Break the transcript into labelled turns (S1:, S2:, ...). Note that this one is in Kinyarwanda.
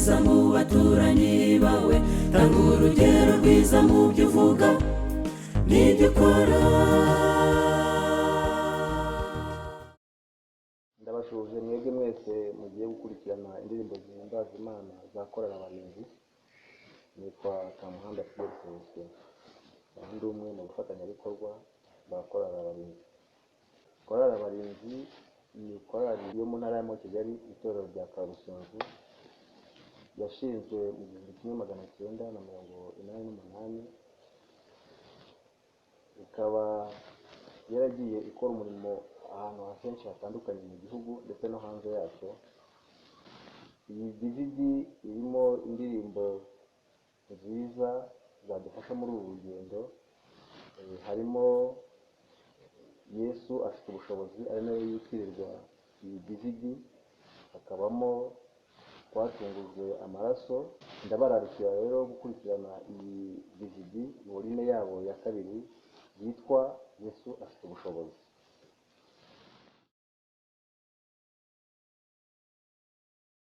S1: rwiza mu baturanyi bawe, tanga urugero rwiza mu byo uvuga n'ibyo ukora.
S2: Ndabashuje mwebwe mwese mugiye gukurikirana indirimbo zihimbaza Imana za Korali Abarinzi. Nitwa Kamuhanda Felix, ndi umwe mu bafatanyabikorwa ba Korali Abarinzi. Korali Abarinzi ni korali yo mu ntara ya Kigali, itorero rya Karusunzu, yashinzwe mu 1988, ikaba yaragiye ikora umurimo ahantu henshi hatandukanye mu gihugu ndetse no hanze yacyo. Iyi DVD irimo indirimbo nziza zadufasha muri uru rugendo. Harimo Yesu afite ubushobozi, ari nayo yitirirwa iyi DVD. Hakabamo twatungujwe amaraso. Ndabararikira rero gukurikirana iyi DVD volume yabo ya kabiri yitwa Yesu afite ubushobozi.